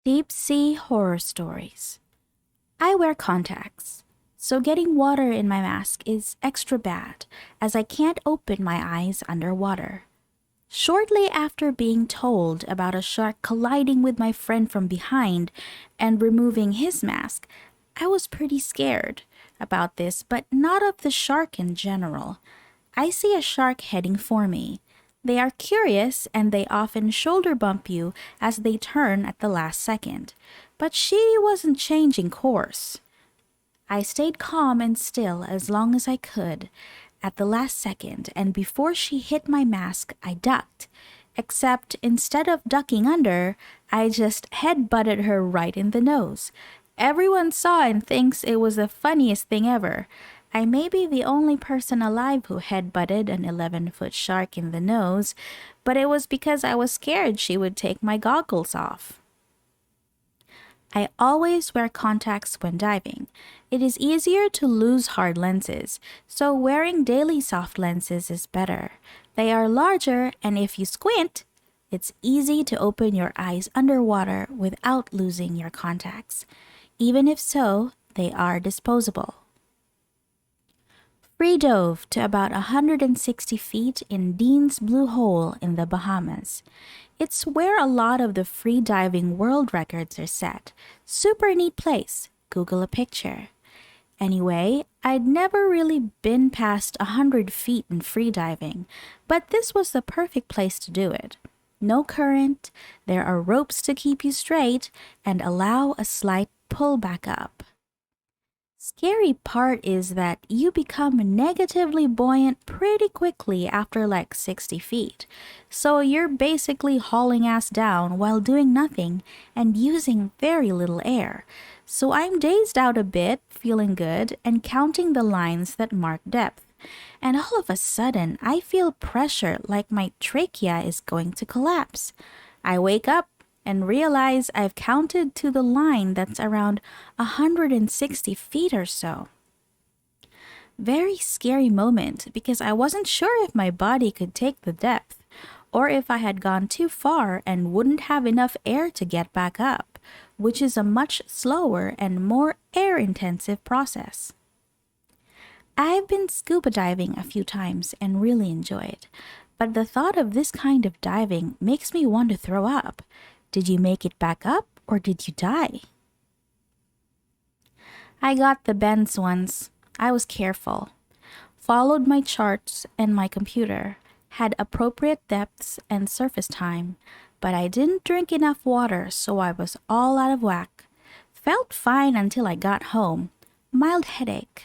Deep sea horror stories. I wear contacts, so getting water in my mask is extra bad as I can't open my eyes underwater. Shortly after being told about a shark colliding with my friend from behind and removing his mask, I was pretty scared about this, but not of the shark in general. I see a shark heading for me. They are curious and they often shoulder bump you as they turn at the last second. But she wasn't changing course. I stayed calm and still as long as I could at the last second, and before she hit my mask, I ducked. Except instead of ducking under, I just head-butted her right in the nose. Everyone saw and thinks it was the funniest thing ever. I may be the only person alive who head-butted an 11-foot shark in the nose, but it was because I was scared she would take my goggles off. I always wear contacts when diving. It is easier to lose hard lenses, so wearing daily soft lenses is better. They are larger, and if you squint, it's easy to open your eyes underwater without losing your contacts. Even if so, they are disposable. Free dove to about 160 feet in Dean's Blue Hole in the Bahamas. It's where a lot of the free diving world records are set. Super neat place. Google a picture. Anyway, I'd never really been past 100 feet in free diving, but this was the perfect place to do it. No current, there are ropes to keep you straight, and allow a slight pull back up. Scary part is that you become negatively buoyant pretty quickly after like 60 feet. So you're basically hauling ass down while doing nothing and using very little air. So I'm dazed out a bit, feeling good, and counting the lines that mark depth. And all of a sudden, I feel pressure like my trachea is going to collapse. I wake up and realize I've counted to the line that's around 160 feet or so. Very scary moment because I wasn't sure if my body could take the depth or if I had gone too far and wouldn't have enough air to get back up, which is a much slower and more air-intensive process. I've been scuba diving a few times and really enjoy it, but the thought of this kind of diving makes me want to throw up. Did you make it back up or did you die? I got the bends once. I was careful. Followed my charts and my computer. Had appropriate depths and surface time. But I didn't drink enough water, so I was all out of whack. Felt fine until I got home. Mild headache.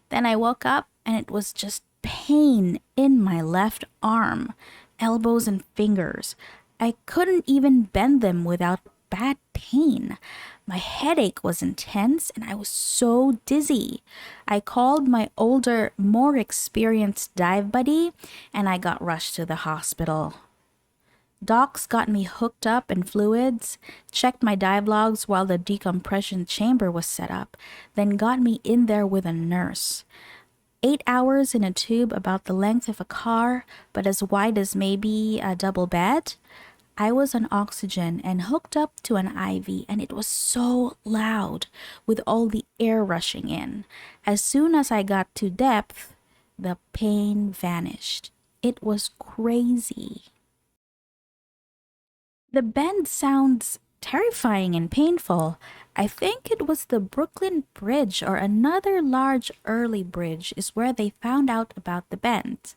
Then I woke up and it was just pain in my left arm, elbows and fingers. I couldn't even bend them without bad pain. My headache was intense and I was so dizzy. I called my older, more experienced dive buddy and I got rushed to the hospital. Docs got me hooked up in fluids, checked my dive logs while the decompression chamber was set up, then got me in there with a nurse. 8 hours in a tube about the length of a car, but as wide as maybe a double bed. I was on oxygen and hooked up to an IV, and it was so loud with all the air rushing in. As soon as I got to depth, the pain vanished. It was crazy. The bend sounds terrifying and painful. I think it was the Brooklyn Bridge or another large early bridge is where they found out about the bend.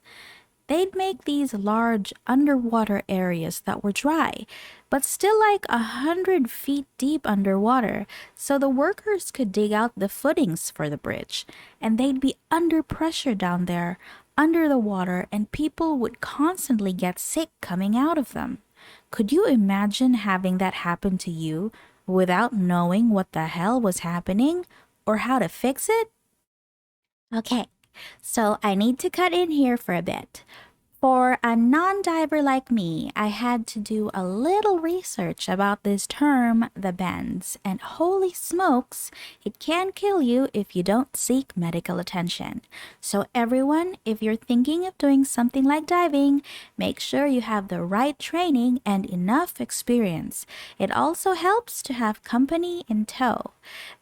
They'd make these large underwater areas that were dry, but still like 100 feet deep underwater, so the workers could dig out the footings for the bridge, and they'd be under pressure down there, under the water, and people would constantly get sick coming out of them. Could you imagine having that happen to you without knowing what the hell was happening or how to fix it? Okay, so I need to cut in here for a bit. For a non-diver like me, I had to do a little research about this term, the bends, and holy smokes, it can kill you if you don't seek medical attention. So everyone, if you're thinking of doing something like diving, make sure you have the right training and enough experience. It also helps to have company in tow.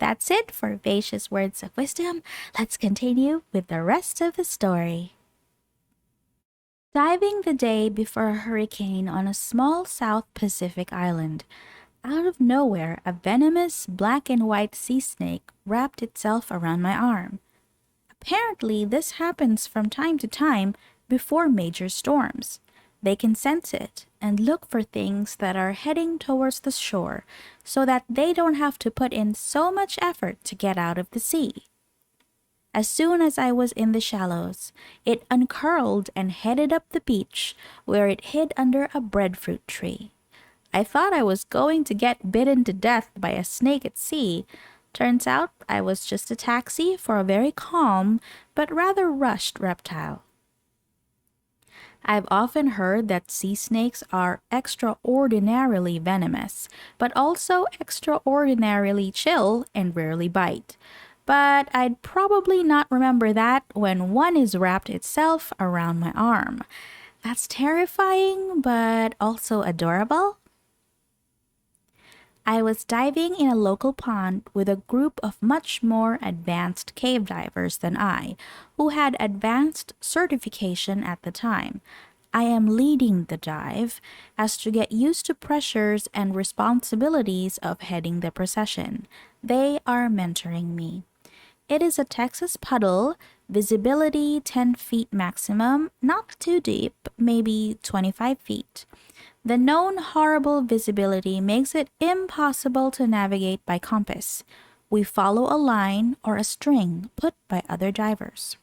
That's it for Vacia's Words of Wisdom. Let's continue with the rest of the story. Diving the day before a hurricane on a small South Pacific island. Out of nowhere, a venomous black and white sea snake wrapped itself around my arm. Apparently, this happens from time to time before major storms. They can sense it and look for things that are heading towards the shore so that they don't have to put in so much effort to get out of the sea. As soon as I was in the shallows, it uncurled and headed up the beach, where it hid under a breadfruit tree. I thought I was going to get bitten to death by a snake at sea. Turns out I was just a taxi for a very calm but rather rushed reptile. I've often heard that sea snakes are extraordinarily venomous, but also extraordinarily chill and rarely bite. But I'd probably not remember that when one is wrapped itself around my arm. That's terrifying, but also adorable. I was diving in a local pond with a group of much more advanced cave divers than I, who had advanced certification at the time. I am leading the dive as to get used to pressures and responsibilities of heading the procession. They are mentoring me. It is a Texas puddle, visibility 10 feet maximum, not too deep, maybe 25 feet. The known horrible visibility makes it impossible to navigate by compass. We follow a line or a string put by other divers.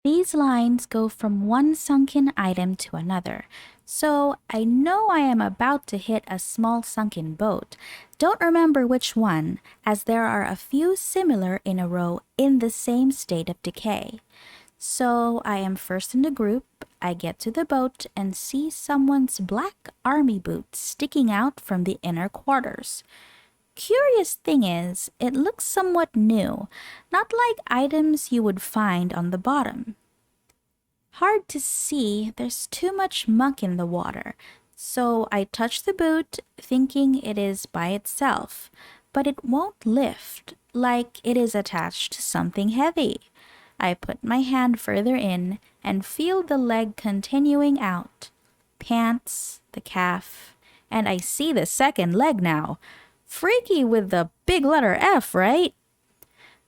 These lines go from one sunken item to another, so I know I am about to hit a small sunken boat. Don't remember which one, as there are a few similar in a row in the same state of decay. So I am first in the group. I get to the boat and see someone's black army boots sticking out from the inner quarters. Curious thing is, it looks somewhat new, not like items you would find on the bottom. Hard to see, there's too much muck in the water, so I touch the boot thinking it is by itself, but it won't lift, like it is attached to something heavy. I put my hand further in and feel the leg continuing out. Pants, the calf, and I see the second leg now. Freaky with the big letter F, right?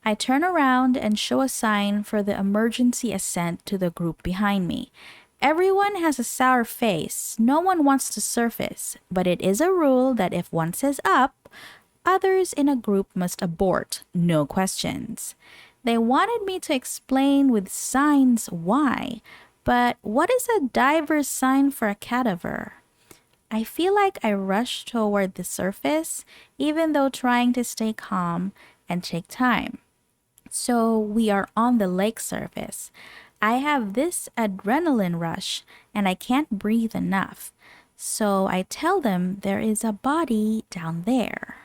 I turn around and show a sign for the emergency ascent to the group behind me. Everyone has a sour face. No one wants to surface, but it is a rule that if one says up, others in a group must abort, no questions. They wanted me to explain with signs why, but what is a diver's sign for a cadaver? I feel like I rush toward the surface, even though trying to stay calm and take time. So we are on the lake surface. I have this adrenaline rush and I can't breathe enough. So I tell them there is a body down there.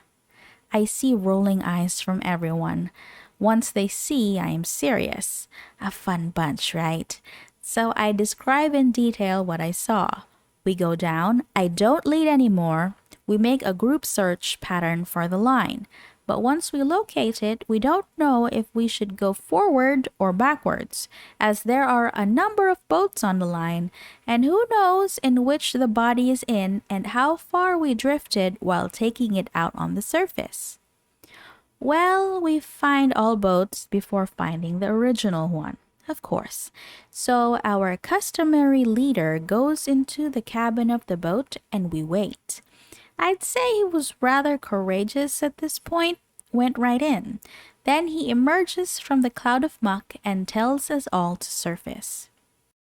I see rolling eyes from everyone. Once they see I am serious. A fun bunch, right? So I describe in detail what I saw. We go down. I don't lead anymore. We make a group search pattern for the line. But once we locate it, we don't know if we should go forward or backwards, as there are a number of boats on the line, and who knows in which the body is in and how far we drifted while taking it out on the surface. Well, we find all boats before finding the original one, of course. So our customary leader goes into the cabin of the boat and we wait. I'd say he was rather courageous at this point, went right in. Then he emerges from the cloud of muck and tells us all to surface.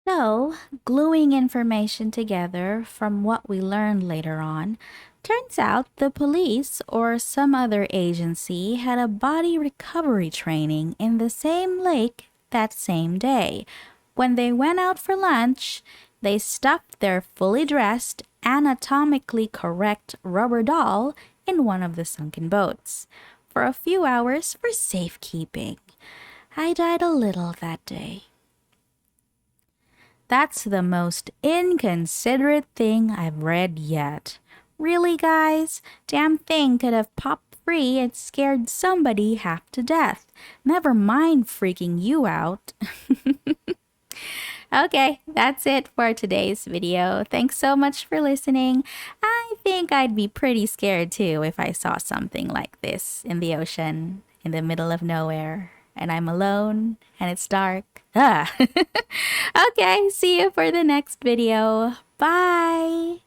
So, gluing information together from what we learned later on, turns out the police or some other agency had a body recovery training in the same lake that same day. When they went out for lunch, They stuffed their fully dressed, anatomically correct rubber doll in one of the sunken boats for a few hours for safekeeping. I died a little that day. That's the most inconsiderate thing I've read yet. Really, guys? Damn thing could have popped free and scared somebody half to death. Never mind freaking you out. Okay, that's it for today's video. Thanks so much for listening. I think I'd be pretty scared too if I saw something like this in the ocean, in the middle of nowhere, and I'm alone and it's dark. Ah. Okay, see you for the next video. Bye!